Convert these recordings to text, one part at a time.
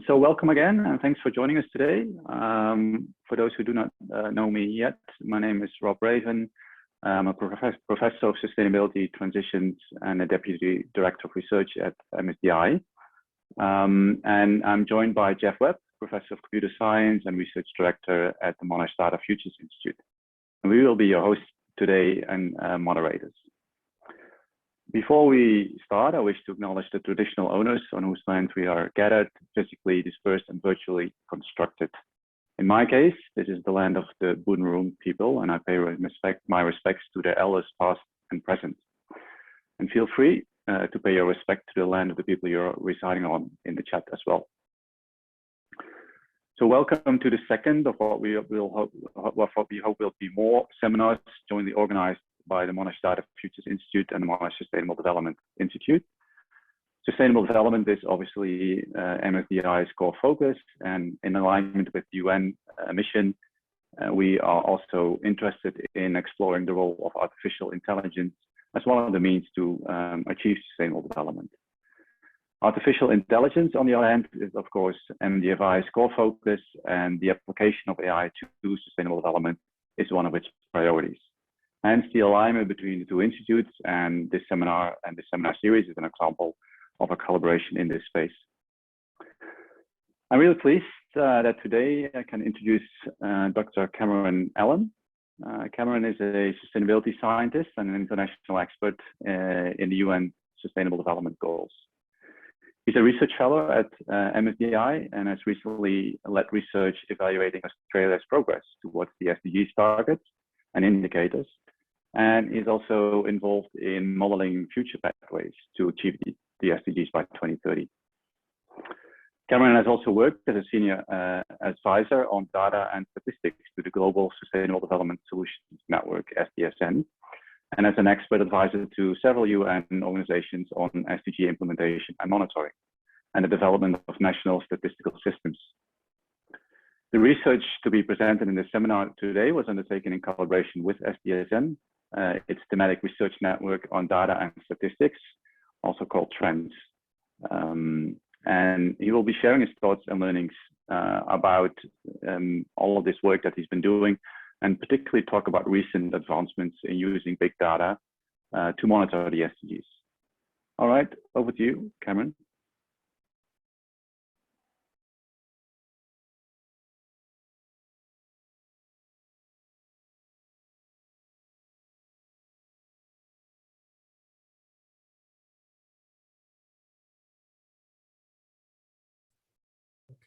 So welcome again, and thanks for joining us today. For those who do not know me yet, my name is Rob Raven. I'm a professor of sustainability transitions and a deputy director of research at MSDI. And I'm joined by Jeff Webb, professor of computer science and research director at the Monash Data Futures Institute. And we will be your hosts today and moderators. Before we start, I wish to acknowledge the traditional owners on whose land we are gathered, physically dispersed and virtually constructed. In my case, this is the land of the Boonwurrung people, and I pay my respects to their elders past and present. And feel free to pay your respect to the land of the people you're residing on in the chat as well. So welcome to the second of what we hope will be more seminars jointly organized by the Monash Data Futures Institute and the Monash Sustainable Development Institute. Sustainable development is obviously MSDI's core focus, and in alignment with the UN mission, we are also interested in exploring the role of artificial intelligence as one of the means to achieve sustainable development. Artificial intelligence, on the other hand, is of course MDFI's core focus, and the application of AI to sustainable development is one of its priorities. Hence, the alignment between the two institutes and this seminar series is an example of a collaboration in this space. I'm really pleased that today I can introduce Dr. Cameron Allen. Cameron is a sustainability scientist and an international expert in the UN Sustainable Development Goals. He's a research fellow at MSDI and has recently led research evaluating Australia's progress towards the SDGs targets and indicators, and is also involved in modeling future pathways to achieve the SDGs by 2030. Cameron has also worked as a senior advisor on data and statistics to the Global Sustainable Development Solutions Network, SDSN, and as an expert advisor to several UN organizations on SDG implementation and monitoring, and the development of national statistical systems. The research to be presented in the seminar today was undertaken in collaboration with SDSN, its thematic research network on data and statistics, also called TRENDS. And he will be sharing his thoughts and learnings about all of this work that he's been doing, and particularly talk about recent advancements in using big data to monitor the SDGs. All right, over to you, Cameron.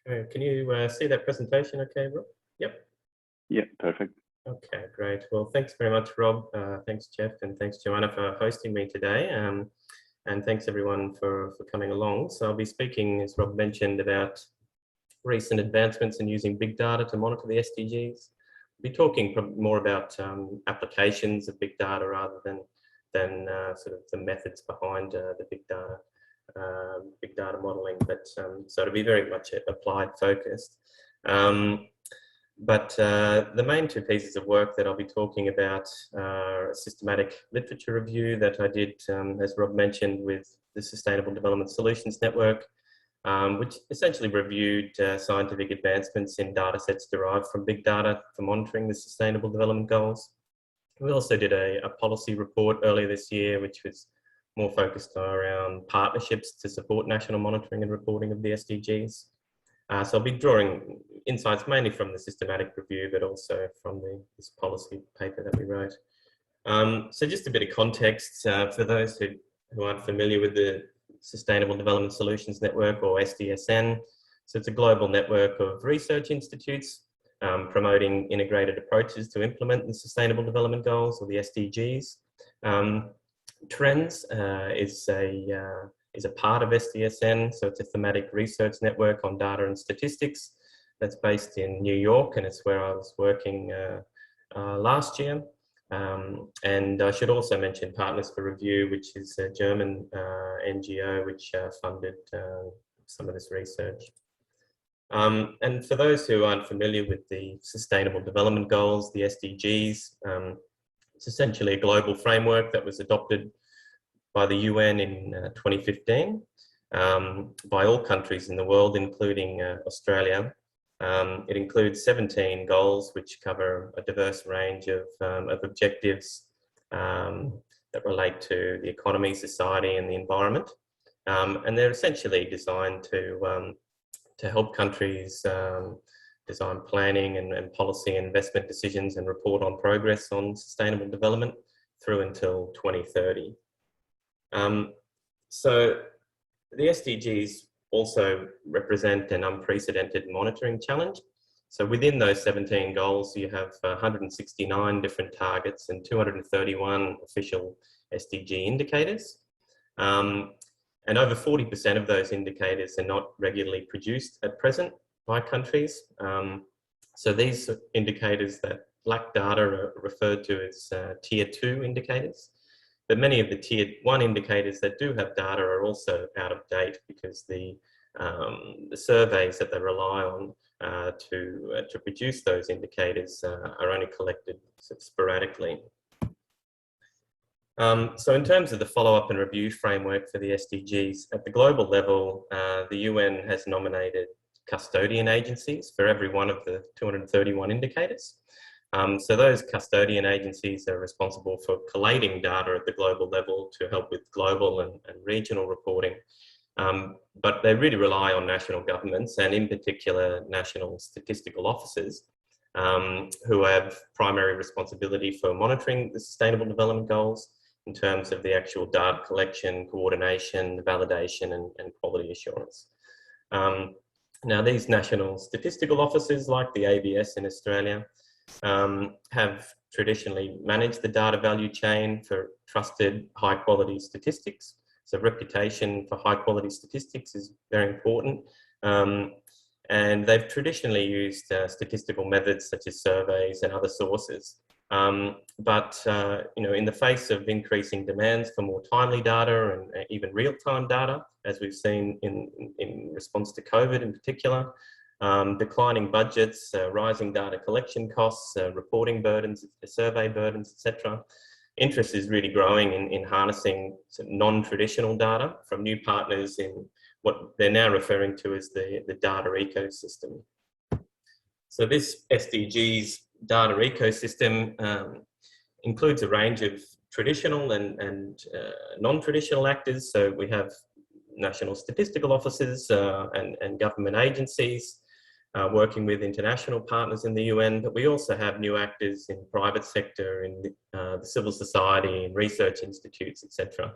Okay, can you see that presentation okay, Rob? Yep. Yeah, perfect. Okay, great. Well, thanks very much, Rob. Thanks, Jeff, and thanks, Joanna, for hosting me today. And thanks, everyone, for coming along. So I'll be speaking, as Rob mentioned, about recent advancements in using big data to monitor the SDGs. We'll be talking more about applications of big data rather than sort of the methods behind the big data modeling, but so it'll be very much applied focused. But the main two pieces of work that I'll be talking about are a systematic literature review that I did, as Rob mentioned, with the Sustainable Development Solutions Network, which essentially reviewed scientific advancements in data sets derived from big data for monitoring the Sustainable Development Goals. We also did a policy report earlier this year, which was more focused around partnerships to support national monitoring and reporting of the SDGs. So I'll be drawing insights mainly from the systematic review, but also from this policy paper that we wrote. So just a bit of context for those who aren't familiar with the Sustainable Development Solutions Network, or SDSN. So it's a global network of research institutes promoting integrated approaches to implement the Sustainable Development Goals, or the SDGs. TRENDS is a part of SDSN, so it's a thematic research network on data and statistics that's based in New York, and it's where I was working last year. And I should also mention Partners for Review, which is a German NGO which funded some of this research. And for those who aren't familiar with the Sustainable Development Goals, the SDGs, it's essentially a global framework that was adopted by the UN in 2015. by all countries in the world, including Australia. It includes 17 goals, which cover a diverse range of objectives that relate to the economy, society, and the environment. And they're essentially designed to help countries design planning and policy and investment decisions and report on progress on sustainable development through until 2030. So the SDGs also represent an unprecedented monitoring challenge. So within those 17 goals, you have 169 different targets and 231 official SDG indicators. And over 40% of those indicators are not regularly produced at present by countries. So these indicators that lack data are referred to as tier 2 indicators. But many of the tier 1 indicators that do have data are also out of date because the surveys that they rely on to produce those indicators are only collected sporadically. So in terms of the follow-up and review framework for the SDGs, at the global level, the UN has nominated custodian agencies for every one of the 231 indicators. So those custodian agencies are responsible for collating data at the global level to help with global and regional reporting. But they really rely on national governments and in particular national statistical officers who have primary responsibility for monitoring the Sustainable Development Goals in terms of the actual data collection, coordination, validation and quality assurance. Now these national statistical officers like the ABS in Australia have traditionally managed the data value chain for trusted high quality statistics. So reputation for high quality statistics is very important. And they've traditionally used statistical methods such as surveys and other sources. But in the face of increasing demands for more timely data and even real-time data, as we've seen in response to COVID in particular, declining budgets, rising data collection costs, reporting burdens, survey burdens, etc. Interest is really growing in harnessing non-traditional data from new partners in what they're now referring to as the data ecosystem. So this SDGs data ecosystem includes a range of traditional and non-traditional actors. So we have national statistical offices and government agencies working with international partners in the UN, but we also have new actors in private sector, in the civil society, in research institutes, etc.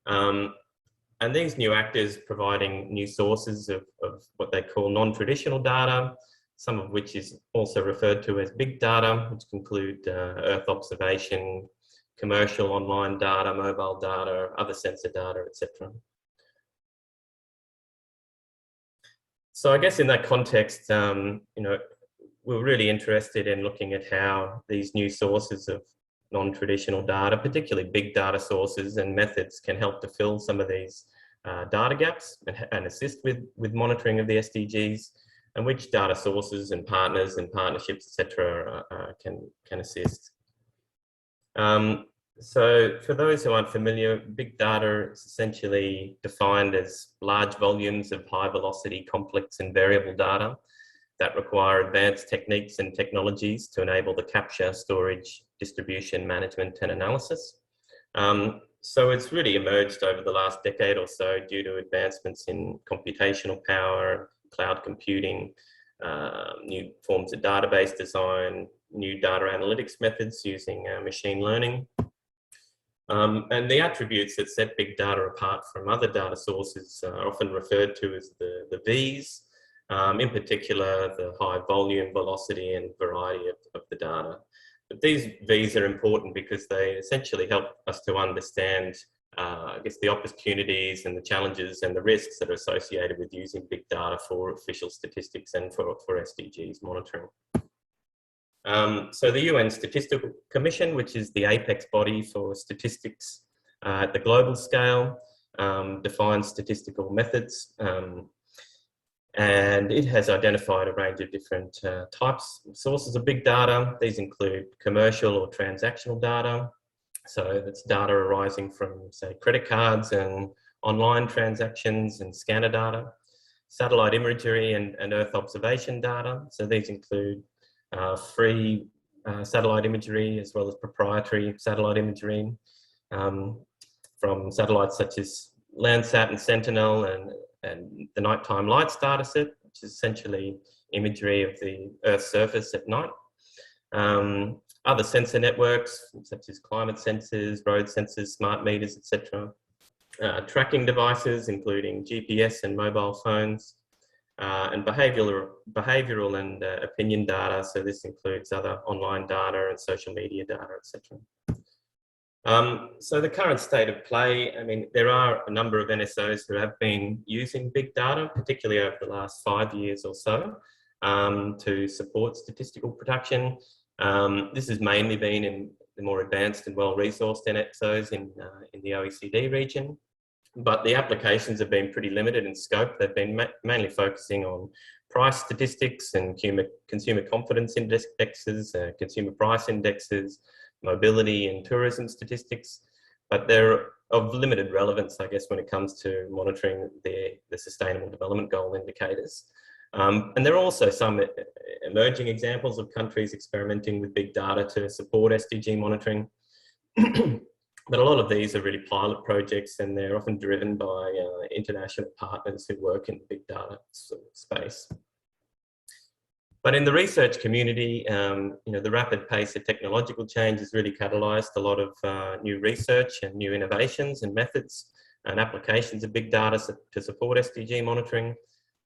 And these new actors providing new sources of what they call non-traditional data, some of which is also referred to as big data, which include Earth observation, commercial online data, mobile data, other sensor data, etc. So I guess in that context, we're really interested in looking at how these new sources of non-traditional data, particularly big data sources and methods, can help to fill some of these data gaps and assist with monitoring of the SDGs, and which data sources and partners and partnerships, etc., can assist. So for those who aren't familiar, big data is essentially defined as large volumes of high velocity, complex and variable data that require advanced techniques and technologies to enable the capture, storage, distribution, management and analysis. So it's really emerged over the last decade or so due to advancements in computational power, cloud computing, new forms of database design, new data analytics methods using machine learning. And the attributes that set big data apart from other data sources are often referred to as the V's, in particular the high volume, velocity and variety of the data. But these V's are important because they essentially help us to understand I guess the opportunities and the challenges and the risks that are associated with using big data for official statistics and for SDGs monitoring. So the UN Statistical Commission, which is the apex body for statistics at the global scale, defines statistical methods, and it has identified a range of different sources of big data. These include commercial or transactional data. So that's data arising from, say, credit cards and online transactions and scanner data, satellite imagery and Earth observation data. So these include free satellite imagery as well as proprietary satellite imagery from satellites such as Landsat and Sentinel, and the nighttime lights dataset, which is essentially imagery of the Earth's surface at night. Other sensor networks such as climate sensors, road sensors, smart meters, etc. Tracking devices including GPS and mobile phones, and behavioural and opinion data. So this includes other online data and social media data, etc. So the current state of play, I mean, there are a number of NSOs who have been using big data, particularly over the last 5 years or so, to support statistical production. This has mainly been in the more advanced and well-resourced NSOs in the OECD region, but the applications have been pretty limited in scope. They've been mainly focusing on price statistics and consumer confidence indexes, consumer price indexes, mobility and tourism statistics, but they're of limited relevance, I guess, when it comes to monitoring the Sustainable Development Goal indicators. And there are also some emerging examples of countries experimenting with big data to support SDG monitoring. But a lot of these are really pilot projects, and they're often driven by international partners who work in the big data space. But in the research community, the rapid pace of technological change has really catalysed a lot of new research and new innovations and methods and applications of big data to support SDG monitoring.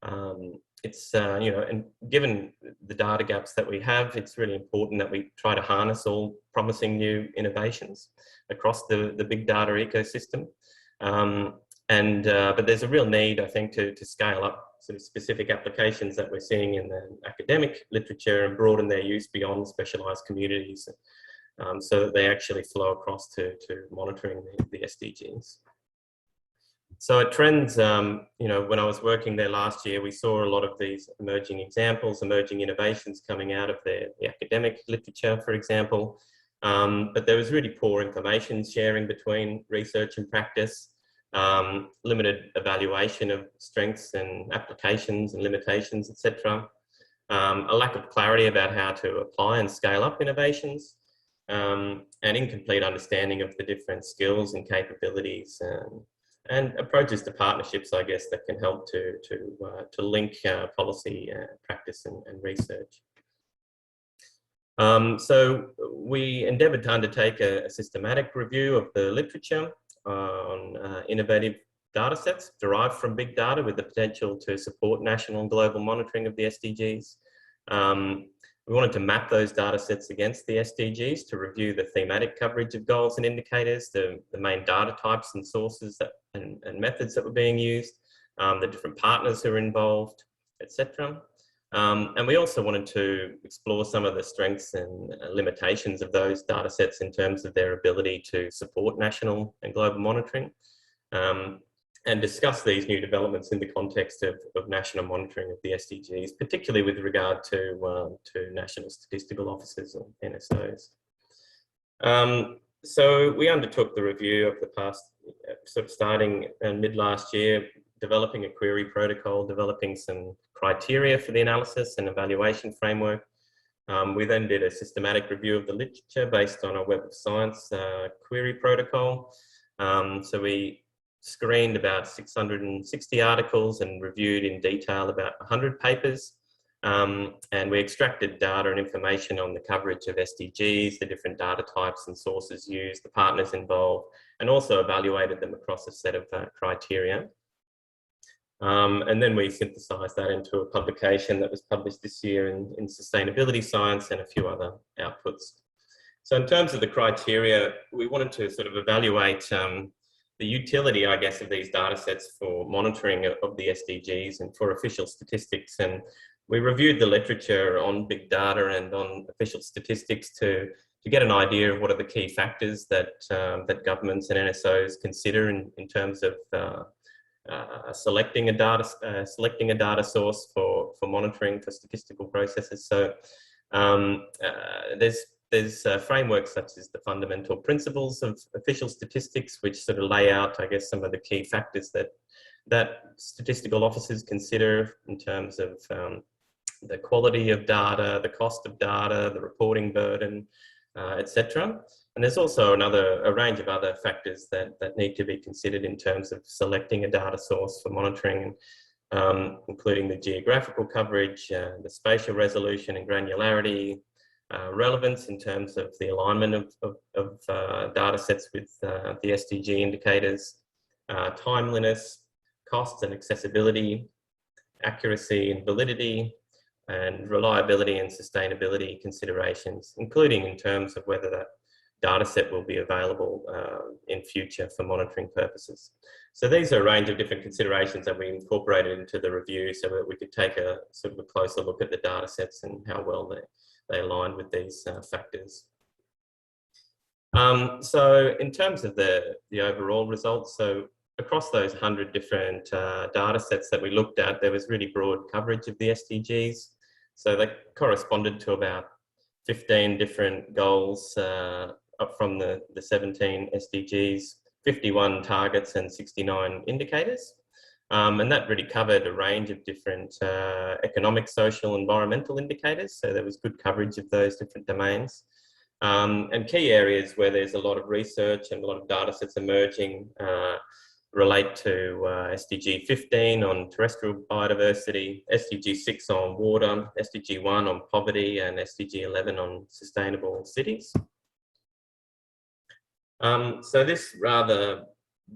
And given the data gaps that we have, it's really important that we try to harness all promising new innovations across the big data ecosystem. But there's a real need, I think, to scale up sort of specific applications that we're seeing in the academic literature and broaden their use beyond specialised communities, so that they actually flow across to monitoring the SDGs. So at Trends, when I was working there last year, we saw a lot of these emerging examples, emerging innovations coming out of the academic literature, for example. But there was really poor information sharing between research and practice, limited evaluation of strengths and applications and limitations, etc. A lack of clarity about how to apply and scale up innovations, and incomplete understanding of the different skills and capabilities and approaches to partnerships, I guess, that can help to link policy, practice and research. So we endeavoured to undertake a systematic review of the literature on innovative data sets derived from big data with the potential to support national and global monitoring of the SDGs. We wanted to map those data sets against the SDGs to review the thematic coverage of goals and indicators, the main data types and sources and methods that were being used, the different partners who are involved, etc. And we also wanted to explore some of the strengths and limitations of those data sets in terms of their ability to support national and global monitoring, and discuss these new developments in the context of national monitoring of the SDGs, particularly with regard to national statistical offices or NSOs. So we undertook the review of the past, sort of starting mid last year, developing a query protocol, developing some criteria for the analysis and evaluation framework. We then did a systematic review of the literature based on a Web of Science query protocol. So we screened about 660 articles and reviewed in detail about 100 papers. And we extracted data and information on the coverage of SDGs, the different data types and sources used, the partners involved, and also evaluated them across a set of criteria. And then we synthesized that into a publication that was published this year in Sustainability Science and a few other outputs. So in terms of the criteria, we wanted to sort of evaluate the utility, I guess, of these data sets for monitoring of the SDGs and for official statistics. And we reviewed the literature on big data and on official statistics to get an idea of what are the key factors that governments and NSOs consider in terms of selecting a data source for monitoring for statistical processes. So there's there's frameworks such as the fundamental principles of official statistics, which sort of lay out, I guess, some of the key factors that statistical officers consider in terms of the quality of data, the cost of data, the reporting burden, etc. And there's also a range of other factors that need to be considered in terms of selecting a data source for monitoring, including the geographical coverage, the spatial resolution and granularity, relevance in terms of the alignment of data sets with the SDG indicators, timeliness, costs and accessibility, accuracy and validity, and reliability and sustainability considerations, including in terms of whether that data set will be available in future for monitoring purposes. So these are a range of different considerations that we incorporated into the review so that we could take a sort of a closer look at the data sets and how well they align with these factors. So in terms of the overall results, so across those 100 different data sets that we looked at, there was really broad coverage of the SDGs. So they corresponded to about 15 different goals up from the 17 SDGs, 51 targets and 69 indicators. And that really covered a range of different economic, social, environmental indicators. So there was good coverage of those different domains. And key areas where there's a lot of research and a lot of data sets emerging relate to SDG 15 on terrestrial biodiversity, SDG 6 on water, SDG 1 on poverty, and SDG 11 on sustainable cities. So this rather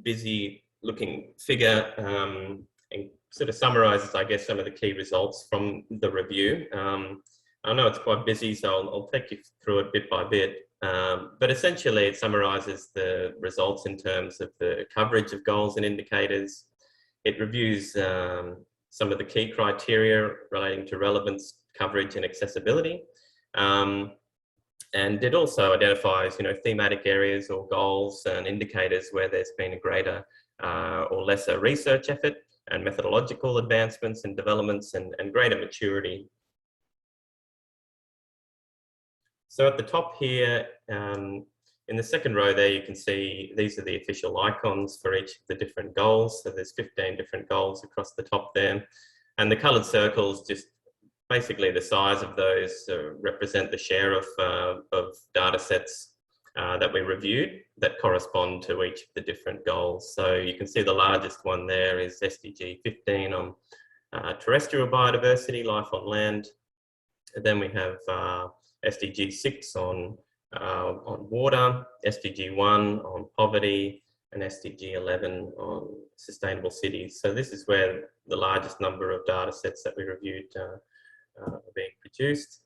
busy looking figure sort of summarises, I guess, some of the key results from the review. I know it's quite busy, so I'll take you through it bit by bit. But essentially it summarises the results in terms of the coverage of goals and indicators. It reviews some of the key criteria relating to relevance, coverage and accessibility. And it also identifies, thematic areas or goals and indicators where there's been a greater or lesser research effort and methodological advancements and developments and greater maturity. So at the top here, in the second row there, you can see these are the official icons for each of the different goals. So there's 15 different goals across the top there. And the coloured circles, just basically the size of those represent the share of data sets that we reviewed that correspond to each of the different goals. So you can see the largest one there is SDG 15 on terrestrial biodiversity, life on land. And then we have SDG 6 on water, SDG 1 on poverty, and SDG 11 on sustainable cities. So this is where the largest number of data sets that we reviewed are being produced.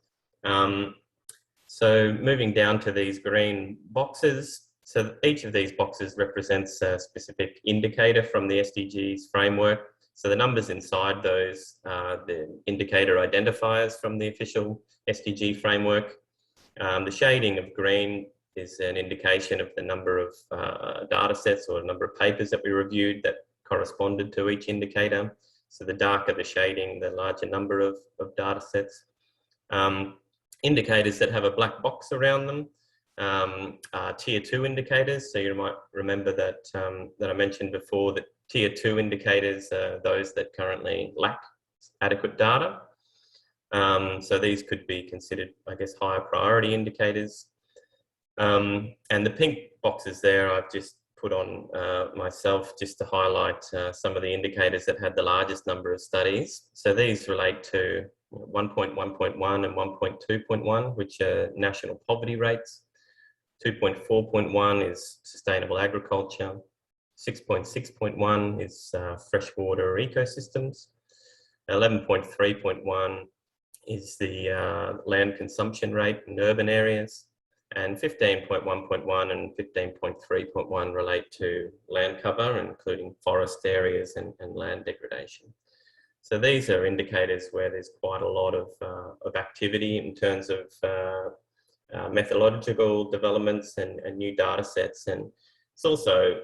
So moving down to these green boxes, so each of these boxes represents a specific indicator from the SDGs framework. So the numbers inside those are the indicator identifiers from the official SDG framework. The shading of green is an indication of the number of data sets or number of papers that we reviewed that corresponded to each indicator. So the darker the shading, the larger number of data sets. Indicators that have a black box around them are tier 2 indicators. So you might remember that, that I mentioned before that tier 2 indicators are those that currently lack adequate data. So these could be considered, I guess, higher priority indicators. And the pink boxes there, I've just put on myself just to highlight some of the indicators that had the largest number of studies. So these relate to 1.1.1 and 1.2.1, which are national poverty rates. 2.4.1 is sustainable agriculture. 6.6.1 is freshwater ecosystems. 11.3.1 is the land consumption rate in urban areas. And 15.1.1 and 15.3.1 relate to land cover, including forest areas and land degradation. So these are indicators where there's quite a lot of activity in terms of methodological developments and new data sets. And it's also,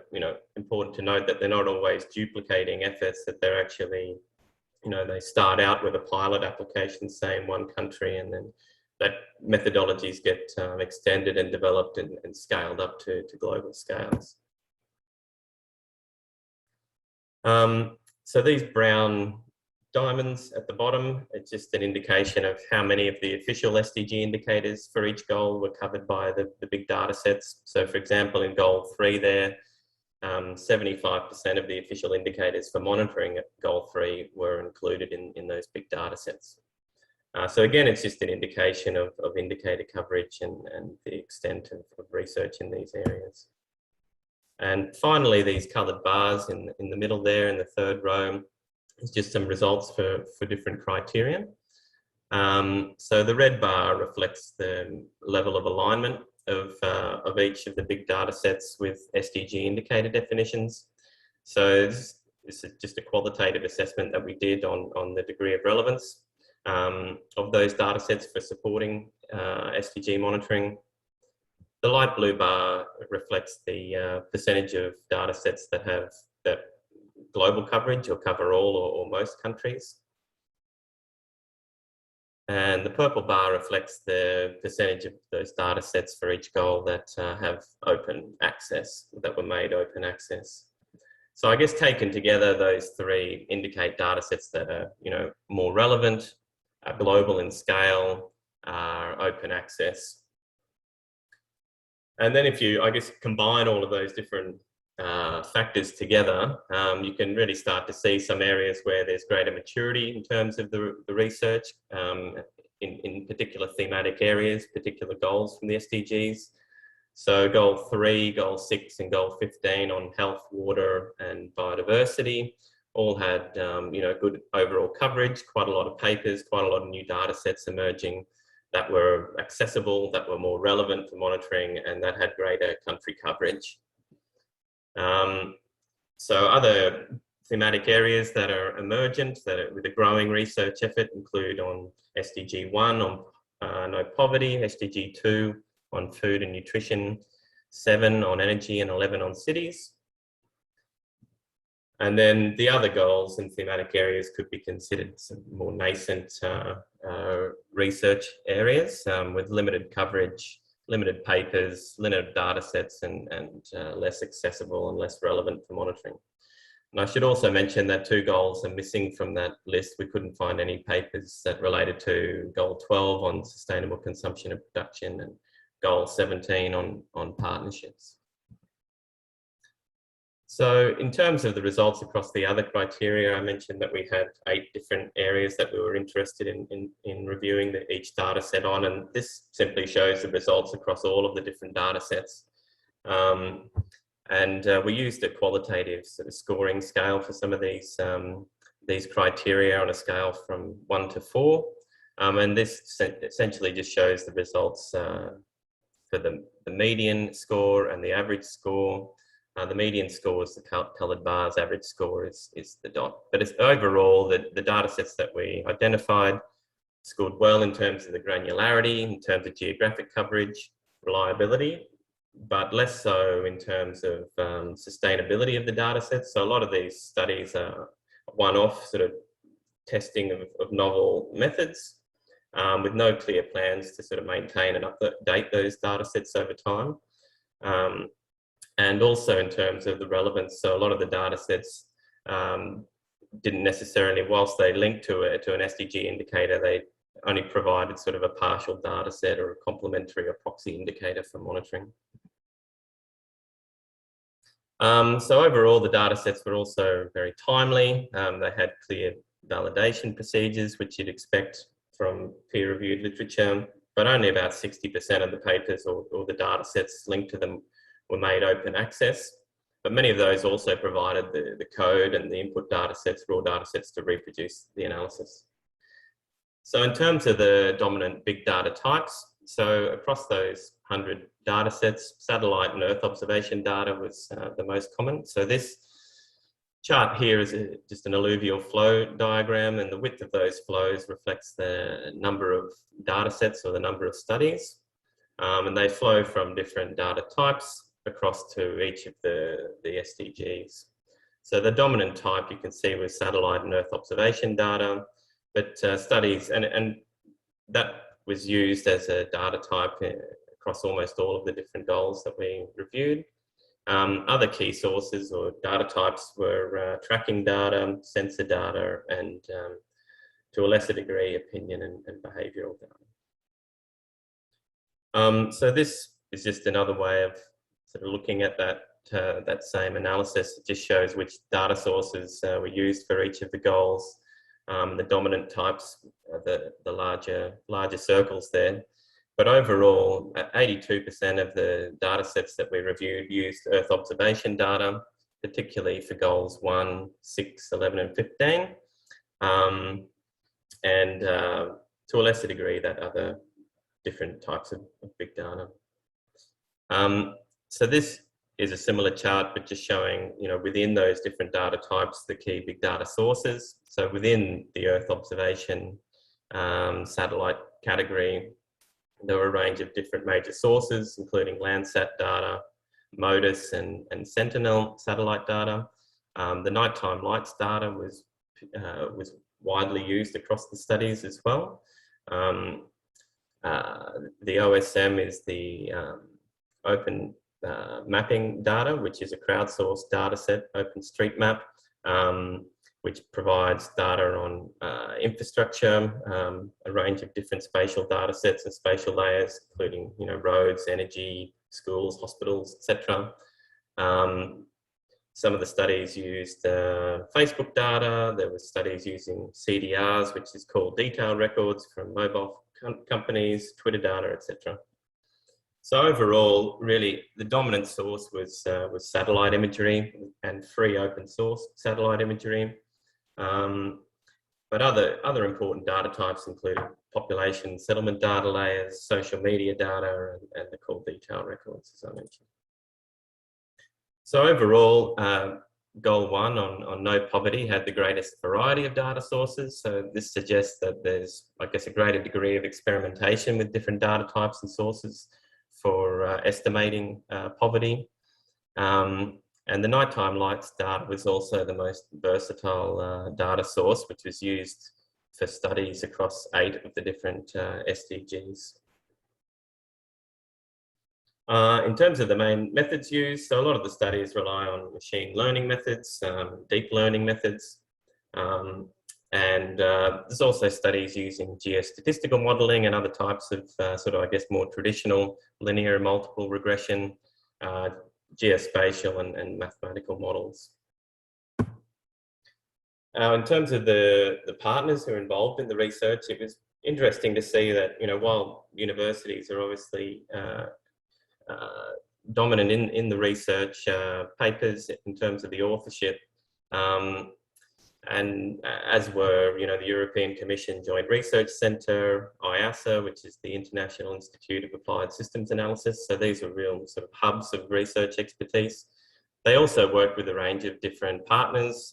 important to note that they're not always duplicating efforts, that they're actually, they start out with a pilot application, say in one country, and then that methodologies get extended and developed and scaled up to global scales. So these brown diamonds at the bottom, it's just an indication of how many of the official SDG indicators for each goal were covered by the big data sets. So for example, in goal 3 there, 75% of the official indicators for monitoring at goal 3 were included in those big data sets. So again, it's just an indication of indicator coverage and the extent of research in these areas. And finally, these coloured bars in the middle there in the third row, it's just some results for different criteria. So the red bar reflects the level of alignment of each of the big data sets with SDG indicator definitions. So this is just a qualitative assessment that we did on the degree of relevance of those data sets for supporting SDG monitoring. The light blue bar reflects the percentage of data sets that have that global coverage or cover all or most countries. And the purple bar reflects the percentage of those data sets for each goal that have open access, that were made open access. So I guess taken together, those three indicate data sets that are, more relevant, are global in scale, are open access. And then if you, I guess, combine all of those different factors together, you can really start to see some areas where there's greater maturity in terms of the research, in particular thematic areas, particular goals from the SDGs. So goal 3, goal 6 and goal 15 on health, water and biodiversity all had good overall coverage, quite a lot of papers, quite a lot of new data sets emerging that were accessible, that were more relevant for monitoring, and that had greater country coverage. So other thematic areas that are emergent, that are with a growing research effort, include on SDG 1 on no poverty, SDG 2 on food and nutrition, 7 on energy and 11 on cities. And then the other goals and thematic areas could be considered some more nascent research areas with limited coverage, limited papers, limited data sets, and less accessible and less relevant for monitoring. And I should also mention that 2 goals are missing from that list. We couldn't find any papers that related to goal 12 on sustainable consumption and production and goal 17 on partnerships. So in terms of the results across the other criteria, I mentioned that we had 8 different areas that we were interested in reviewing each data set on, and this simply shows the results across all of the different data sets. We used a qualitative sort of scoring scale for some of these criteria on a scale from 1 to 4. And this essentially just shows the results for the median score and the average score. The median score is the coloured bars, average score is the dot. But it's overall, the data sets that we identified scored well in terms of the granularity, in terms of geographic coverage, reliability, but less so in terms of sustainability of the data sets. So a lot of these studies are one-off sort of testing of novel methods with no clear plans to sort of maintain and update those data sets over time. And also in terms of the relevance, so a lot of the data sets didn't necessarily, whilst they linked to an SDG indicator, they only provided sort of a partial data set or a complementary or proxy indicator for monitoring. So overall, the data sets were also very timely. They had clear validation procedures, which you'd expect from peer-reviewed literature, but only about 60% of the papers or the data sets linked to them were made open access. But many of those also provided the code and the input data sets, raw data sets, to reproduce the analysis. So in terms of the dominant big data types, so across those 100 data sets, satellite and Earth observation data was the most common. So this chart here is just an alluvial flow diagram, and the width of those flows reflects the number of data sets or the number of studies. And they flow from different data types across to each of the SDGs. So the dominant type you can see was satellite and Earth observation data, but studies, and that was used as a data type across almost all of the different goals that we reviewed. Other key sources or data types were tracking data, sensor data, and to a lesser degree, opinion and behavioural data. So this is just another way of sort of looking at that same analysis. It just shows which data sources were used for each of the goals. The dominant types, the larger circles there. But overall, 82% of the data sets that we reviewed used Earth observation data, particularly for goals 1, 6, 11, and 15. And to a lesser degree, that other different types of big data. So this is a similar chart, but just showing, within those different data types, the key big data sources. So within the Earth observation satellite category, there were a range of different major sources, including Landsat data, MODIS, and Sentinel satellite data. The nighttime lights data was widely used across the studies as well. The OSM is the open mapping data, which is a crowdsourced data set, OpenStreetMap, which provides data on infrastructure, a range of different spatial data sets and spatial layers, including roads, energy, schools, hospitals, etc. Some of the studies used Facebook data. There were studies using CDRs, which is called detail records from mobile companies, Twitter data, etc. So overall, really, the dominant source was satellite imagery and free open source satellite imagery. But other important data types included population settlement data layers, social media data, and the call detail records, as I mentioned. So overall, goal 1 on no poverty had the greatest variety of data sources. So this suggests that there's, I guess, a greater degree of experimentation with different data types and sources for estimating poverty. And the nighttime lights data was also the most versatile data source, which was used for studies across 8 of the different SDGs. In terms of the main methods used, so a lot of the studies rely on machine learning methods, deep learning methods, and there's also studies using geostatistical modelling and other types of I guess, more traditional linear multiple regression, geospatial and mathematical models. In terms of the partners who are involved in the research, it was interesting to see that, while universities are obviously dominant in the research papers in terms of the authorship, and as were, the European Commission Joint Research Centre, IASA, which is the International Institute of Applied Systems Analysis. So these are real sort of hubs of research expertise. They also work with a range of different partners,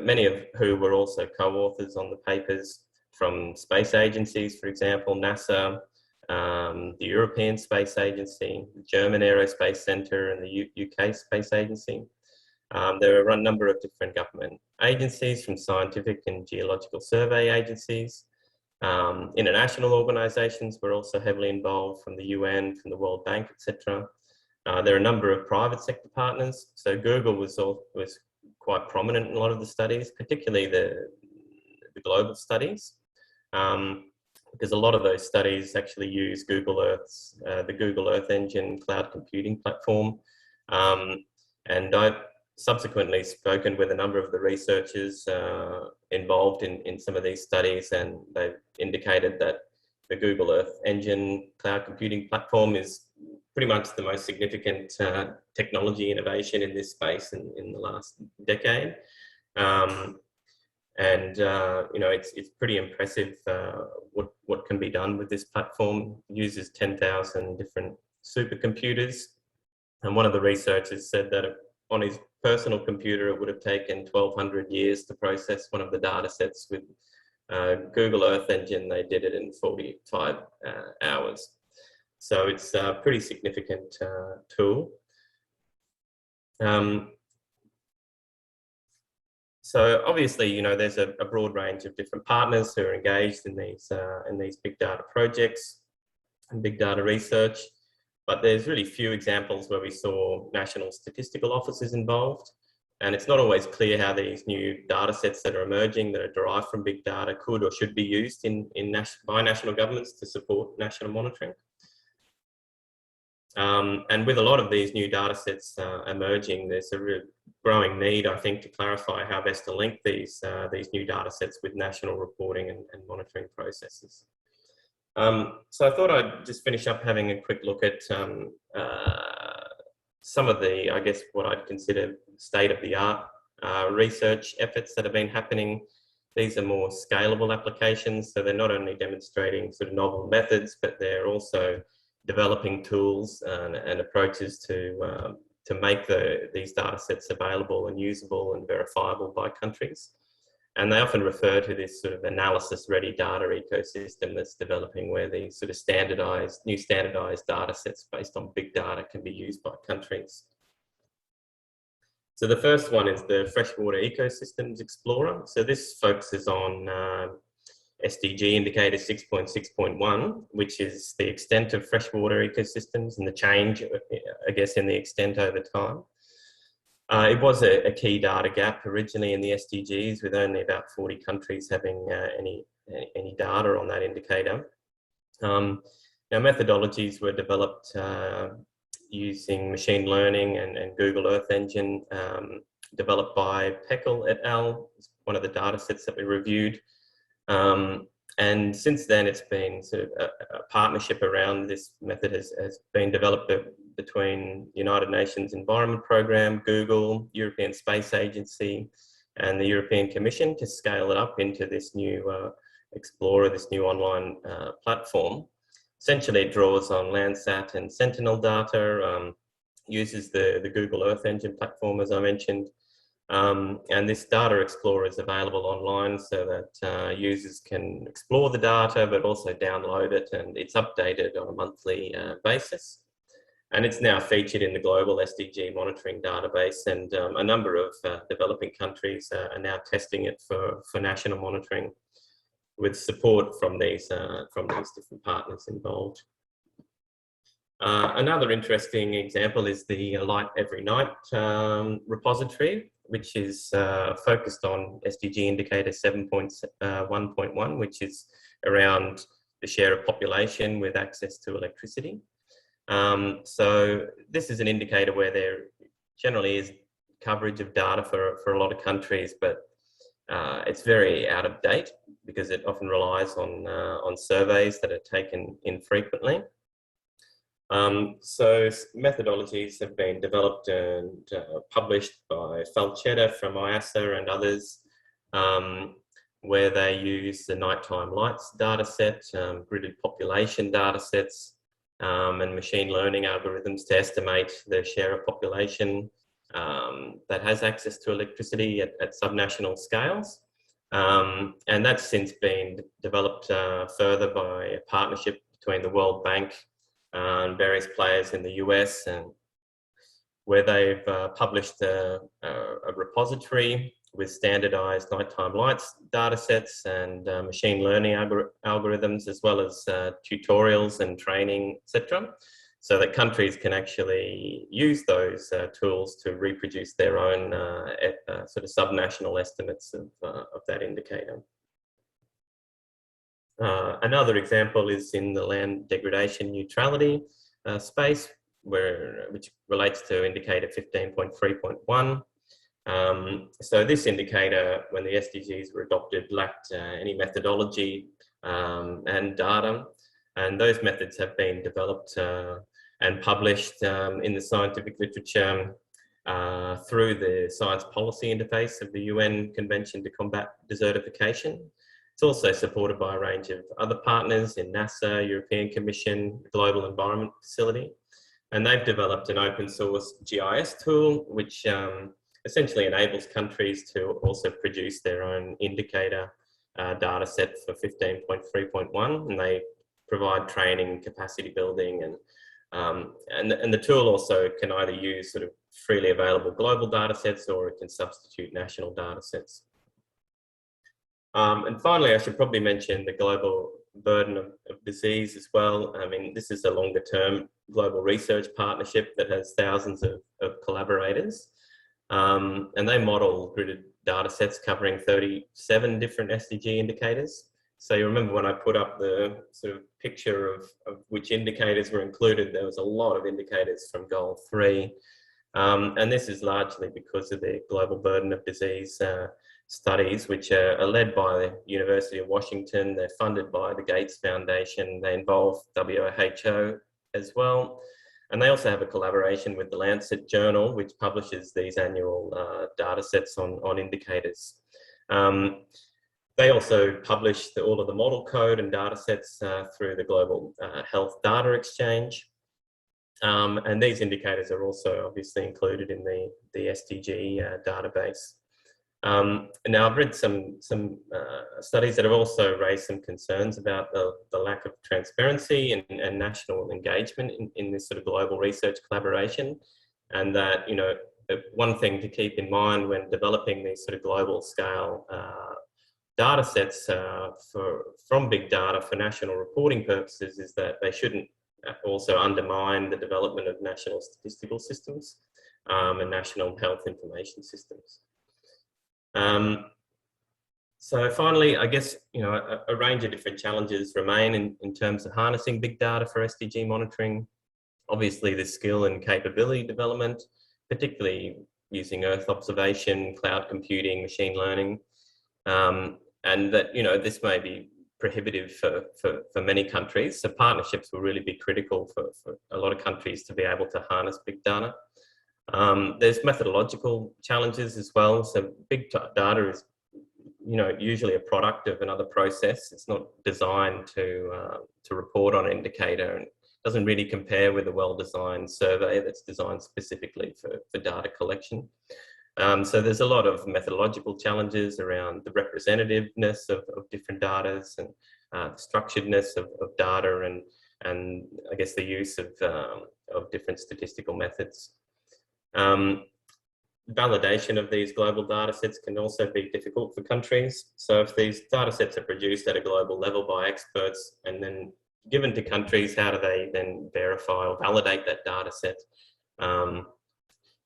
many of who were also co-authors on the papers, from space agencies, for example, NASA, the European Space Agency, the German Aerospace Centre, and the UK Space Agency. There are a number of different government agencies, from scientific and geological survey agencies. International organisations were also heavily involved, from the UN, from the World Bank, etc. There are a number of private sector partners. So Google was quite prominent in a lot of the studies, particularly the global studies, because a lot of those studies actually use Google Earth's, the Google Earth Engine cloud computing platform. And I've subsequently spoken with a number of the researchers involved in some of these studies, and they've indicated that the Google Earth Engine cloud computing platform is pretty much the most significant technology innovation in this space in the last decade. It's pretty impressive what can be done with this platform. It uses 10,000 different supercomputers, and one of the researchers said that on his personal computer it would have taken 1,200 years to process one of the data sets. With Google Earth Engine, they did it in 45 hours. So it's a pretty significant tool. So obviously, you know, there's a broad range of different partners who are engaged in these big data projects and big data research, but there's really few examples where we saw national statistical offices involved. And it's not always clear how these new data sets that are emerging, that are derived from big data, could or should be used by national governments to support national monitoring. And with a lot of these new data sets emerging, there's a real growing need, I think, to clarify how best to link these new data sets with national reporting and monitoring processes. So I thought I'd just finish up having a quick look at some of the, I guess, what I'd consider state-of-the-art research efforts that have been happening. These are more scalable applications, so they're not only demonstrating sort of novel methods, but they're also developing tools and approaches to make these data sets available and usable and verifiable by countries. And they often refer to this sort of analysis-ready data ecosystem that's developing, where these sort of new standardized data sets based on big data can be used by countries. So the first one is the Freshwater Ecosystems Explorer. So this focuses on SDG indicator 6.6.1, which is the extent of freshwater ecosystems and the change, I guess, in the extent over time. It was a key data gap originally in the SDGs, with only about 40 countries having any data on that indicator. Now, methodologies were developed using machine learning and Google Earth Engine, developed by Peckel et al. It's one of the data sets that we reviewed. And since then, it's been sort of a partnership around this method has been developed between United Nations Environment Programme, Google, European Space Agency, and the European Commission to scale it up into this new Explorer, this new online platform. Essentially, it draws on Landsat and Sentinel data, uses the Google Earth Engine platform, as I mentioned. And this data explorer is available online so that users can explore the data, but also download it, and it's updated on a monthly basis. And it's now featured in the global SDG monitoring database, and a number of developing countries are now testing it for national monitoring, with support from these different partners involved. Another interesting example is the Light Every Night repository, which is focused on SDG indicator 7.1.1, which is around the share of population with access to electricity. So this is an indicator where there generally is coverage of data for a lot of countries, but it's very out of date because it often relies on surveys that are taken infrequently. So methodologies have been developed and published by Falchetta from IASA and others, where they use the nighttime lights data set, gridded population data sets, and machine learning algorithms to estimate the share of population that has access to electricity at subnational scales. And that's since been developed further by a partnership between the World Bank and various players in the US, and where they've published a repository with standardized nighttime lights data sets and machine learning algorithms, as well as tutorials and training, etc., so that countries can use those tools to reproduce their own sort of subnational estates of that indicator. Another example is in the land degradation neutrality space, which relates to indicator 15.3.1. So this indicator, when the SDGs were adopted, lacked any methodology and data, and those methods have been developed and published in the scientific literature through the Science Policy Interface of the UN Convention to Combat Desertification. It's also supported by a range of other partners in NASA, European Commission, Global Environment Facility, and they've developed an open source GIS tool, which essentially enables countries to also produce their own indicator data set for 15.3.1, and they provide training, capacity building, and And the tool also can either use sort of freely available global data sets, or it can substitute national data sets. And finally, I should probably mention the global burden of disease as well. I mean, this is a longer term global research partnership that has thousands of collaborators. And they model gridded data sets covering 37 different SDG indicators. So you remember when I put up the sort of picture of which indicators were included, there was a lot of indicators from goal 3. And this is largely because of the global burden of disease studies, which are led by the University of Washington. They're funded by the Gates Foundation. They involve WHO as well. And they also have a collaboration with the Lancet Journal, which publishes these annual data sets on indicators. They also publish all of the model code and data sets through the Global Health Data Exchange. And these indicators are also obviously included in the SDG database. Now I've read some studies that have also raised some concerns about the lack of transparency and national engagement in this sort of global research collaboration. And that, you know, one thing to keep in mind when developing these sort of global scale data sets from big data for national reporting purposes is that they shouldn't also undermine the development of national statistical systems and national health information systems. So finally, I guess, you know, a range of different challenges remain in terms of harnessing big data for SDG monitoring. Obviously, the skill and capability development, particularly using Earth observation, cloud computing, machine learning, and that, you know, this may be prohibitive for many countries. So partnerships will really be critical for a lot of countries to be able to harness big data. There's methodological challenges as well. So big data is, you know, usually a product of another process. It's not designed to report on an indicator, and doesn't really compare with a well-designed survey that's designed specifically for data collection. So there's a lot of methodological challenges around the representativeness of different data and the structuredness of data, and I guess the use of different statistical methods. Validation of these global data sets can also be difficult for countries. So if these data sets are produced at a global level by experts and then given to countries, how do they then verify or validate that data set?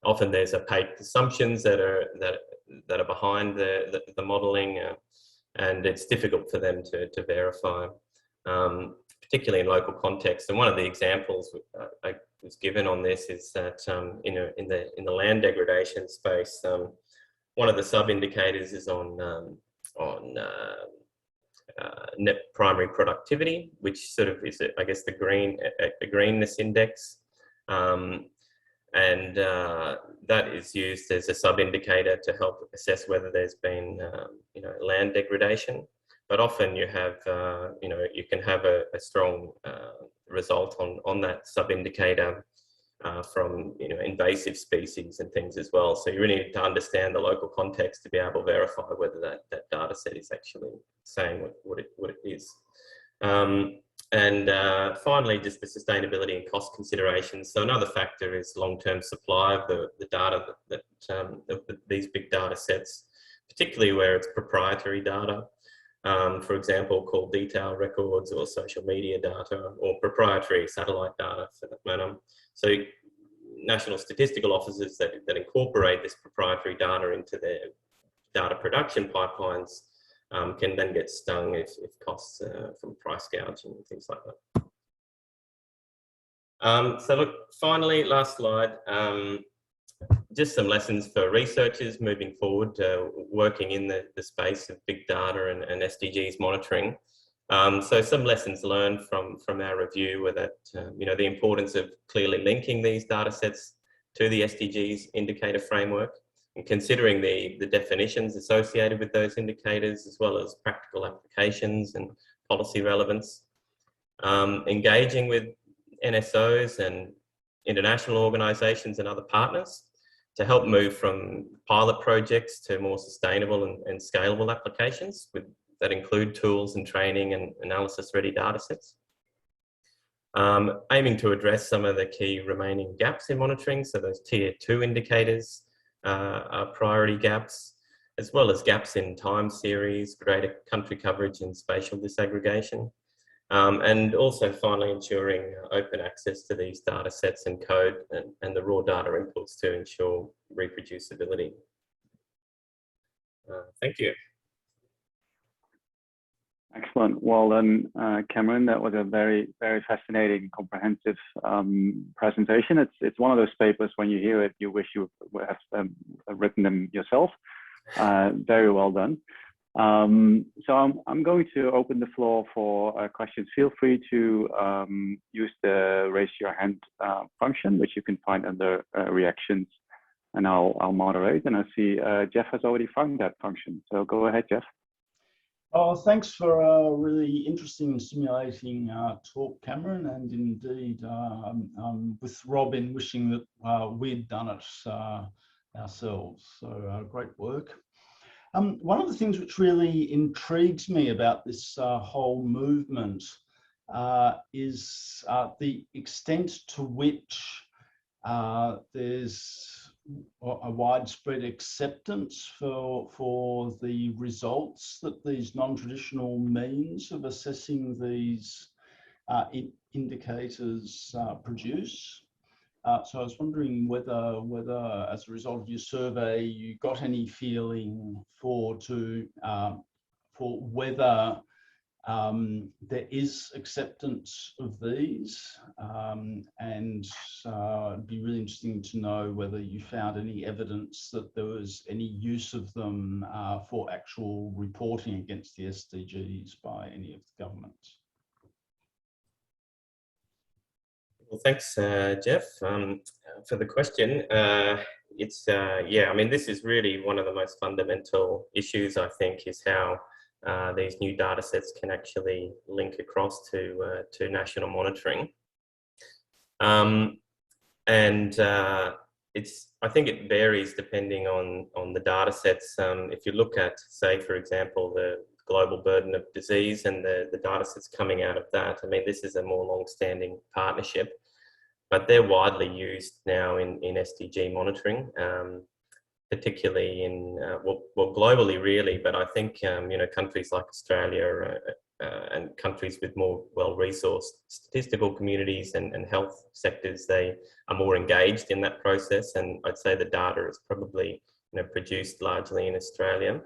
Often there's opaque assumptions that are behind the modelling, and it's difficult for them to verify, particularly in local context. And one of the examples I was given on this is that in the land degradation space, one of the sub indicators is on net primary productivity, which sort of is, I guess, the greenness index. And that is used as a sub-indicator to help assess whether there's been, you know, land degradation. But often you have, you know, you can have a strong result on that sub-indicator from, you know, invasive species and things as well. So you really need to understand the local context to be able to verify whether that data set is actually saying what it is. And finally, just the sustainability and cost considerations. So another factor is long-term supply of the data these big data sets, particularly where it's proprietary data. For example, called detail records or social media data, or proprietary satellite data for that matter. So national statistical offices that incorporate this proprietary data into their data production pipelines can then get stung if costs from price gouging and things like that. So look, finally, last slide, just some lessons for researchers moving forward, working in the space of big data and SDGs monitoring. So some lessons learned from our review were that, you know, the importance of clearly linking these data sets to the SDGs indicator framework, and considering the definitions associated with those indicators, as well as practical applications and policy relevance. Engaging with NSOs and international organisations and other partners to help move from pilot projects to more sustainable and scalable applications that include tools and training and analysis-ready data sets. aiming to address some of the key remaining gaps in monitoring. So those tier 2 indicators are priority gaps, as well as gaps in time series, greater country coverage and spatial disaggregation. And also finally ensuring open access to these data sets and code and the raw data inputs to ensure reproducibility. Thank you. Excellent. Well done, Cameron. That was a very, very fascinating, comprehensive presentation. It's one of those papers when you hear it, you wish you would have written them yourself. Very well done. So I'm going to open the floor for questions. Feel free to use the raise your hand function, which you can find under reactions, and I'll moderate. And I see Jeff has already found that function. So go ahead, Jeff. Oh, thanks for a really interesting and stimulating talk, Cameron, and indeed with Robin wishing that we'd done it ourselves. So great work. One of the things which really intrigues me about this whole movement is the extent to which there's a widespread acceptance for the results that these non-traditional means of assessing these indicators produce. So I was wondering whether as a result of your survey, you got any feeling for whether there is acceptance of these, and it'd be really interesting to know whether you found any evidence that there was any use of them for actual reporting against the SDGs by any of the governments. Well, thanks, Jeff, for the question. Yeah, I mean, this is really one of the most fundamental issues, I think, is how these new data sets can actually link across to national monitoring. I think it varies depending on the data sets. If you look at, say, for example, the global burden of disease and the data sets coming out of that, I mean, this is a more long-standing partnership, but they're widely used now in SDG monitoring. Particularly in, well, globally really, but I think, you know, countries like Australia and countries with more well-resourced statistical communities and health sectors, they are more engaged in that process. And I'd say the data is probably, you know, produced largely in Australia.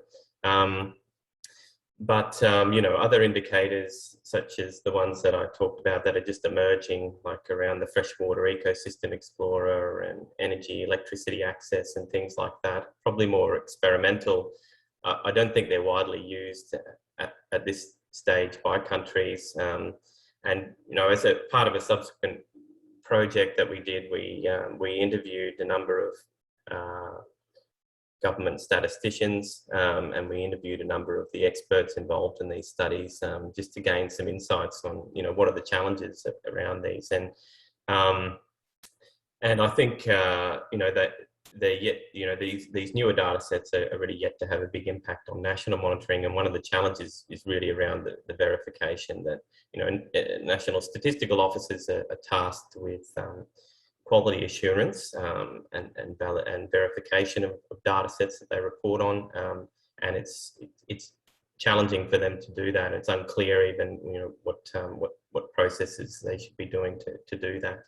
But you know, other indicators such as the ones that I talked about that are just emerging, like around the freshwater ecosystem explorer and energy, electricity access and things like that, probably more experimental. I don't think they're widely used at this stage by countries. And you know, as a part of a subsequent project that we did, we interviewed a number of government statisticians, and we interviewed a number of the experts involved in these studies, just to gain some insights on, you know, what are the challenges around these. And I think, you know, that they're yet, you know, these newer data sets are really yet to have a big impact on national monitoring. And one of the challenges is really around the verification that, you know, national statistical officers are tasked with quality assurance and verification of data sets that they report on, and it's challenging for them to do that. It's unclear even, you know, what processes they should be doing to do that.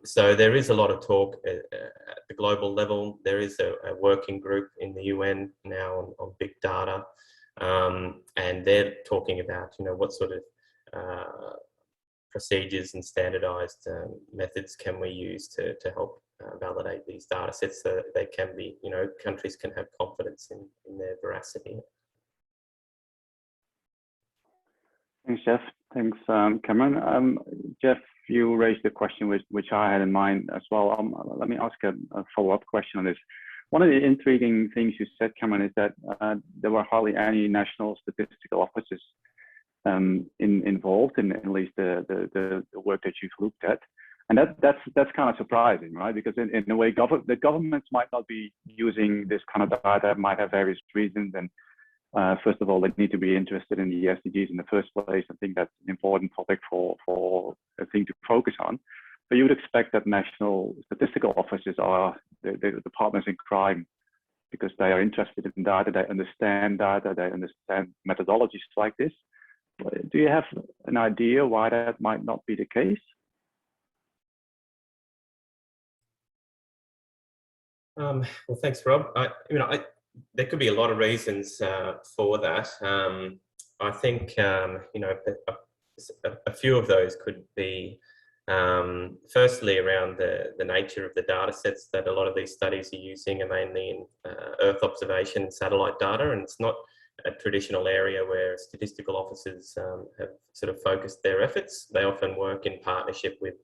So there is a lot of talk at the global level. There is a working group in the UN now on big data, and they're talking about, you know, what sort of procedures and standardized methods can we use to help validate these data sets so that they can be, you know, countries can have confidence in their veracity. Thanks, Jeff. Thanks, Cameron. Jeff, you raised a question which I had in mind as well. Let me ask a follow-up question on this. One of the intriguing things you said, Cameron, is that there were hardly any national statistical offices involved in at least the work that you've looked at, and that's kind of surprising, right? Because in a way, the governments might not be using this kind of data, might have various reasons, and First of all, they need to be interested in the SDGs in the first place. I think that's an important topic for a thing to focus on. But you would expect that national statistical offices are the partners in crime, because they are interested in data, they understand methodologies like this. Do you have an idea why that might not be the case? Well, thanks, Rob. There could be a lot of reasons for that. I think a few of those could be firstly around the nature of the data sets that a lot of these studies are using are mainly in Earth observation and satellite data, and it's not a traditional area where statistical officers have sort of focused their efforts. They often work in partnership with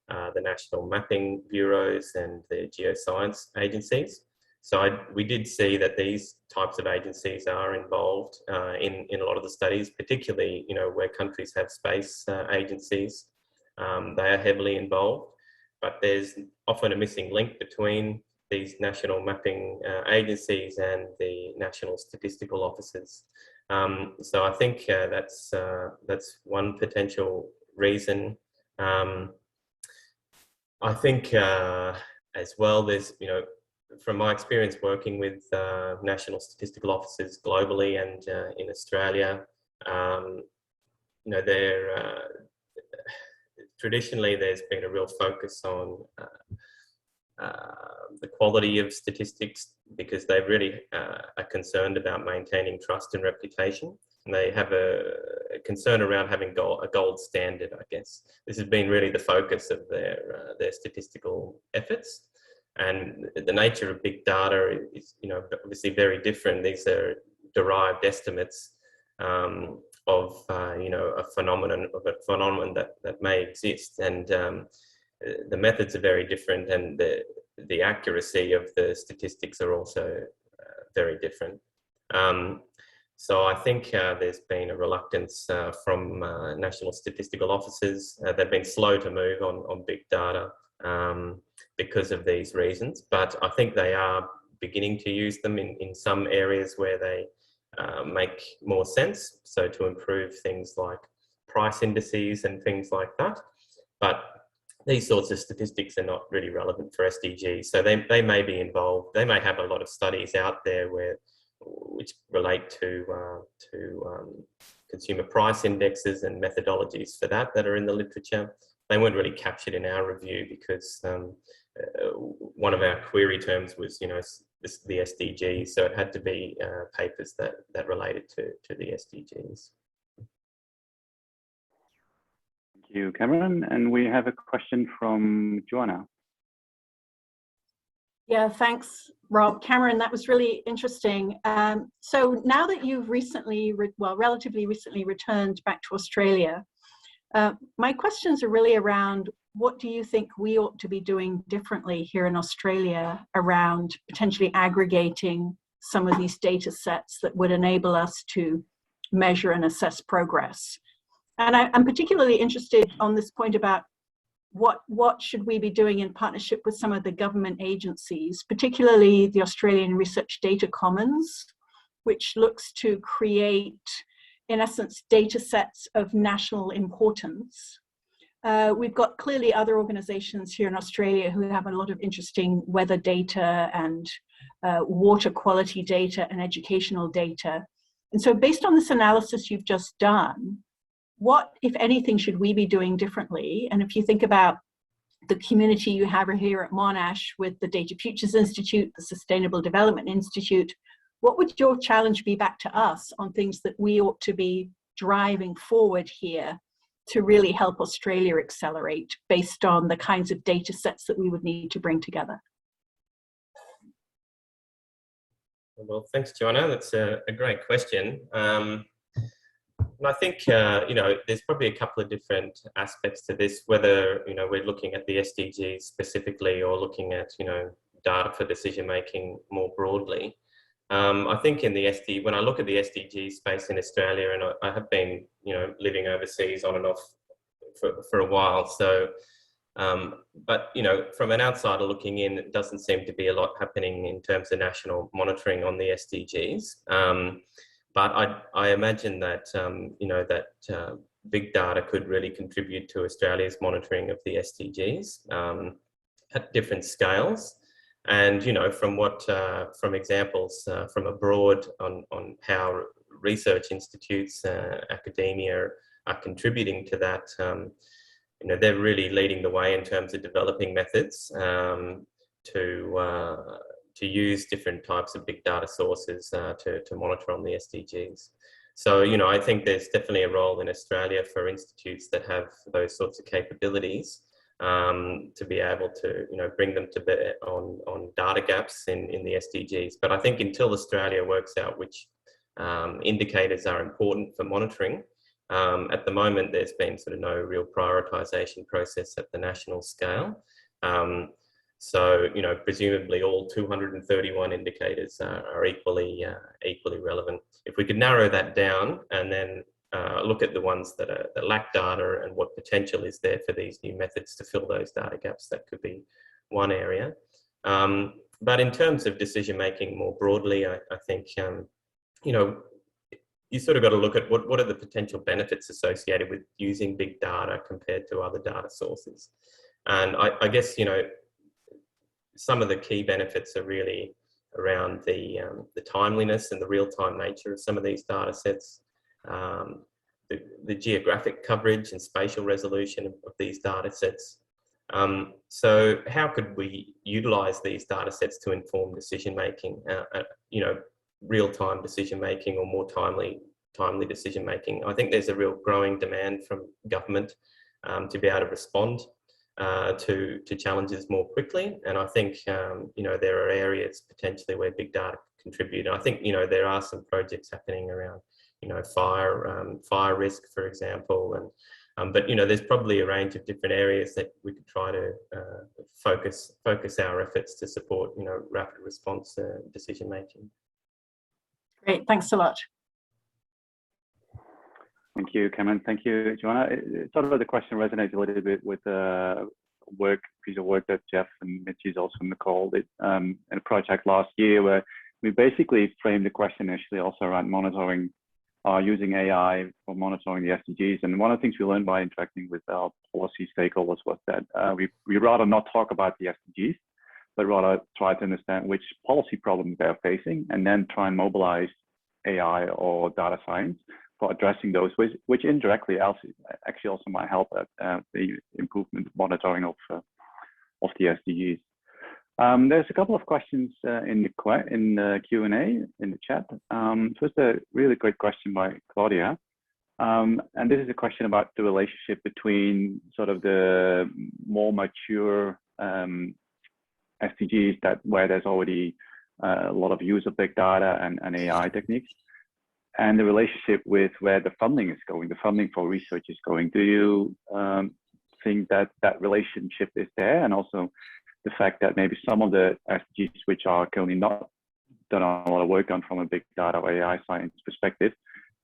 the national mapping bureaus and the geoscience agencies. So we did see that these types of agencies are involved in a lot of the studies, particularly where countries have space agencies. They are heavily involved, but there's often a missing link between these national mapping agencies and the national statistical offices. So I think that's one potential reason. I think as well, there's, from my experience working with national statistical offices globally and in Australia, traditionally there's been a real focus on the quality of statistics, because they really are concerned about maintaining trust and reputation. And they have a concern around having a gold standard, I guess. This has been really the focus of their statistical efforts. And the nature of big data is, obviously very different. These are derived estimates of, a phenomenon that may exist, and the methods are very different, and the accuracy of the statistics are also very different. So I think there's been a reluctance from national statistical officers. They've been slow to move on big data because of these reasons, but I think they are beginning to use them in some areas where they make more sense. So to improve things like price indices and things like that. But these sorts of statistics are not really relevant for SDGs. So they may be involved. They may have a lot of studies out there which relate to consumer price indexes and methodologies for that are in the literature. They weren't really captured in our review because one of our query terms was, the SDGs. So it had to be papers that related to the SDGs. Thank you, Cameron. And we have a question from Joanna. Yeah, thanks, Rob. Cameron, that was really interesting. So now that you've relatively recently returned back to Australia, my questions are really around what do you think we ought to be doing differently here in Australia around potentially aggregating some of these data sets that would enable us to measure and assess progress? And I'm particularly interested on this point about what should we be doing in partnership with some of the government agencies, particularly the Australian Research Data Commons, which looks to create, in essence, data sets of national importance. We've got clearly other organizations here in Australia who have a lot of interesting weather data and water quality data and educational data. And so based on this analysis you've just done, what, if anything, should we be doing differently? And if you think about the community you have here at Monash with the Data Futures Institute, the Sustainable Development Institute, what would your challenge be back to us on things that we ought to be driving forward here to really help Australia accelerate based on the kinds of data sets that we would need to bring together? Well, thanks, Joanna. That's a great question. And I think, there's probably a couple of different aspects to this, whether, we're looking at the SDGs specifically or looking at, data for decision-making more broadly. I think when I look at the SDG space in Australia, and I have been, living overseas on and off for a while. So, but, from an outsider looking in, it doesn't seem to be a lot happening in terms of national monitoring on the SDGs. but I imagine that, you know, that big data could really contribute to Australia's monitoring of the SDGs at different scales. And, you know, from from examples from abroad on how research institutes, academia are contributing to that, you know, they're really leading the way in terms of developing methods to use different types of big data sources to monitor on the SDGs. So, you know, I think there's definitely a role in Australia for institutes that have those sorts of capabilities to be able to, you know, bring them to bear on data gaps in the SDGs. But I think until Australia works out which indicators are important for monitoring, at the moment there's been sort of no real prioritisation process at the national scale. So, you know, presumably all 231 indicators are equally relevant. If we could narrow that down and then look at the ones that lack data and what potential is there for these new methods to fill those data gaps, that could be one area. But in terms of decision making more broadly, I think, you know, you sort of got to look at what are the potential benefits associated with using big data compared to other data sources. And I guess, you know, some of the key benefits are really around the timeliness and the real-time nature of some of these data sets, the geographic coverage and spatial resolution of these data sets. So how could we utilize these data sets to inform decision-making, you know, real-time decision-making or more timely decision-making? I think there's a real growing demand from government to be able to respond to challenges more quickly. And I think, you know, there are areas potentially where big data contribute. And I think, you know, there are some projects happening around, you know, fire risk, for example. And but, you know, there's probably a range of different areas that we could try to focus our efforts to support, you know, rapid response decision making. Great, thanks a lot. Thank you, Cameron. Thank you, Joanna. Sort of the question resonates a little bit with the piece of work that Jeff and Mitchie's also on the call did in a project last year where we basically framed the question initially also around monitoring, using AI for monitoring the SDGs. And one of the things we learned by interacting with our policy stakeholders was that we rather not talk about the SDGs, but rather try to understand which policy problems they're facing and then try and mobilize AI or data science for addressing those, which indirectly actually also might help at the improvement monitoring of the SDGs. There's a couple of questions in the Q&A in the chat. First, a really great question by Claudia. And this is a question about the relationship between sort of the more mature SDGs where there's already a lot of use of big data and AI techniques, and the relationship with where the funding is going, the funding for research is going. Do you think that that relationship is there? And also the fact that maybe some of the SDGs which are currently not done a lot of work on from a big data or AI science perspective,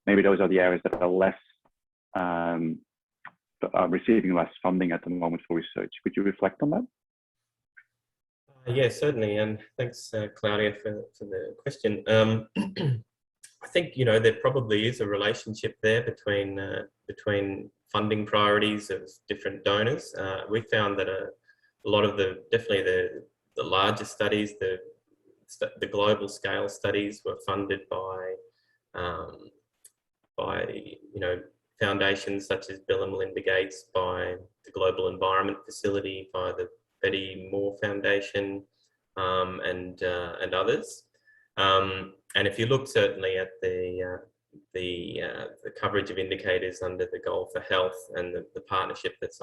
maybe those are the areas that are less, receiving less funding at the moment for research. Could you reflect on that? Yeah, certainly. And thanks, Claudia, for the question. I think, you know, there probably is a relationship there between funding priorities of different donors. We found that a lot of definitely the larger studies, the global scale studies were funded by you know, foundations such as Bill and Melinda Gates, by the Global Environment Facility, by the Betty Moore Foundation, and others. And if you look certainly at the coverage of indicators under the Goal for Health and the partnership that's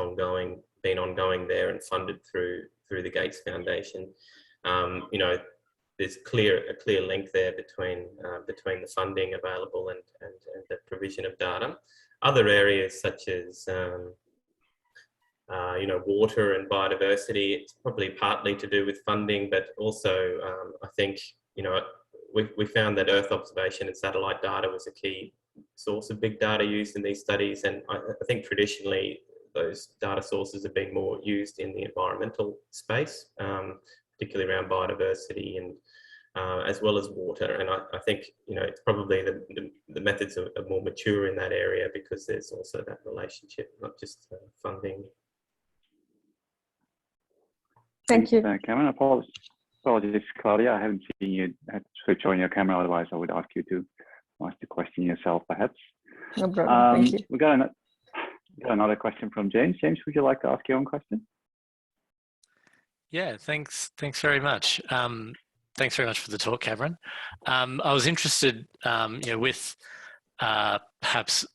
been ongoing there and funded through the Gates Foundation, you know, there's a clear link there between the funding available and the provision of data. Other areas such as you know, water and biodiversity, it's probably partly to do with funding, but also I think, you know, we found that Earth observation and satellite data was a key source of big data used in these studies. And I think traditionally those data sources have been more used in the environmental space, particularly around biodiversity as well as water. And I think, you know, it's probably the methods are more mature in that area because there's also that relationship, not just funding. Thank you. Cameron. Apologies, Claudia. I haven't seen you switch on your camera. Otherwise, I would ask you to ask the question yourself, perhaps. No problem. Thank you. We got another question from James. James, would you like to ask your own question? Yeah, thanks very much. Thanks very much for the talk, Cameron. I was interested, you know, with perhaps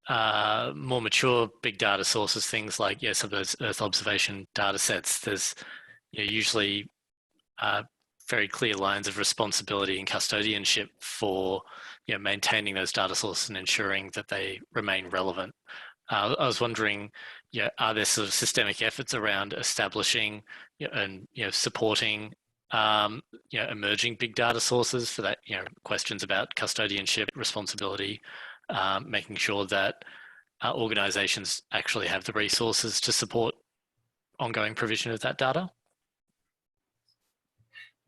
more mature big data sources, things like, some of those Earth observation data sets. There's usually very clear lines of responsibility and custodianship for maintaining those data sources and ensuring that they remain relevant. I was wondering, are there sort of systemic efforts around establishing and supporting emerging big data sources for that, questions about custodianship, responsibility, making sure that organizations actually have the resources to support ongoing provision of that data?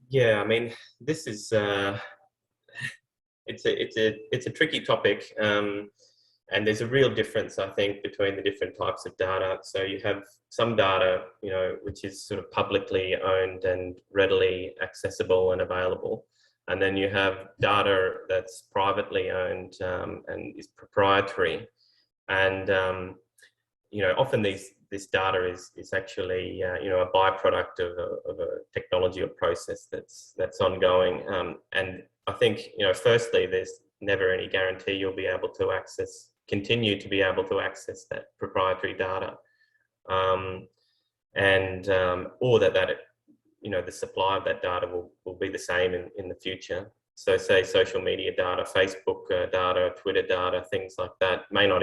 Yeah, I mean, this is it's a tricky topic, and there's a real difference, I think, between the different types of data. So you have some data, which is sort of publicly owned and readily accessible and available, and then you have data that's privately owned and is proprietary, and often this data is actually a byproduct of a technology or process that's ongoing, and I think firstly, there's never any guarantee you'll be able to continue to be able to access that proprietary data, or that the supply of that data will be the same in the future. So say social media data, Facebook data, Twitter data, things like that may not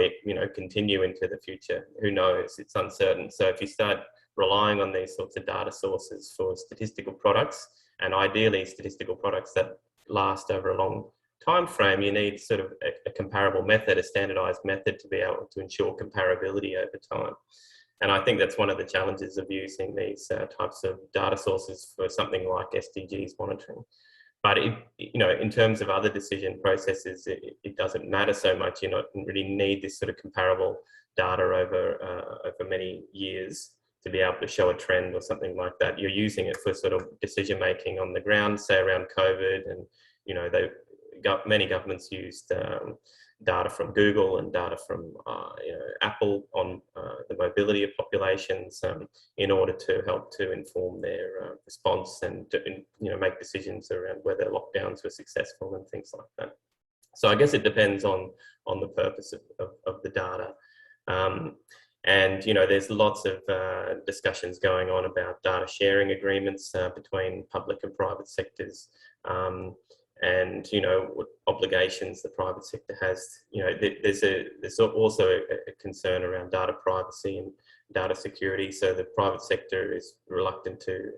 continue into the future. Who knows? It's uncertain. So if you start relying on these sorts of data sources for statistical products, and ideally statistical products that last over a long time frame, you need sort of a comparable method, a standardized method to be able to ensure comparability over time. And I think that's one of the challenges of using these types of data sources for something like SDGs monitoring. But in terms of other decision processes, it doesn't matter so much. You don't really need this sort of comparable data over many years to be able to show a trend or something like that. You're using it for sort of decision making on the ground, say around COVID, and many governments used data from Google and data from Apple on the mobility of populations in order to help to inform their response and to, make decisions around whether lockdowns were successful and things like that. So I guess it depends on the purpose of the data. And there's lots of discussions going on about data sharing agreements between public and private sectors. And what obligations the private sector has. There's also a concern around data privacy and data security. So the private sector is reluctant to,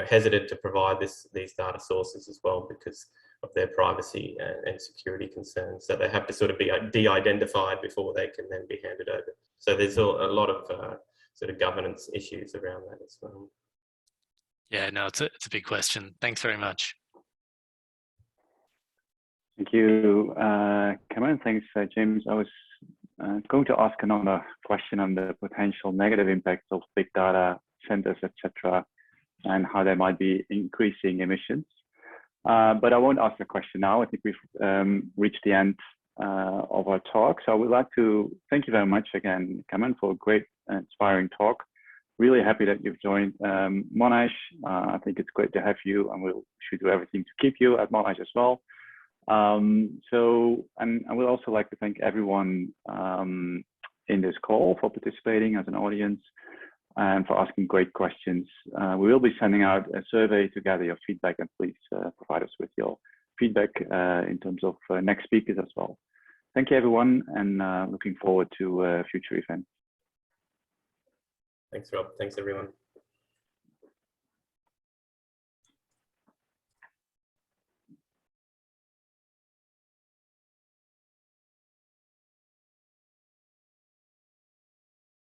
hesitant to provide these data sources as well because of their privacy and security concerns. So they have to sort of be de-identified before they can then be handed over. So there's a lot of sort of governance issues around that as well. Yeah, no, it's a big question. Thanks very much. Thank you, Cameron. Thanks, James. I was going to ask another question on the potential negative impact of big data centers, etc., and how they might be increasing emissions. But I won't ask the question now. I think we've reached the end of our talk. So I would like to thank you very much again, Cameron, for a great, inspiring talk. Really happy that you've joined Monash. I think it's great to have you, and we should do everything to keep you at Monash as well. And I would also like to thank everyone in this call for participating as an audience and for asking great questions. We will be sending out a survey to gather your feedback, and please provide us with your feedback in terms of next speakers as well. Thank you, everyone, and looking forward to future events. Thanks, Rob. Thanks, everyone.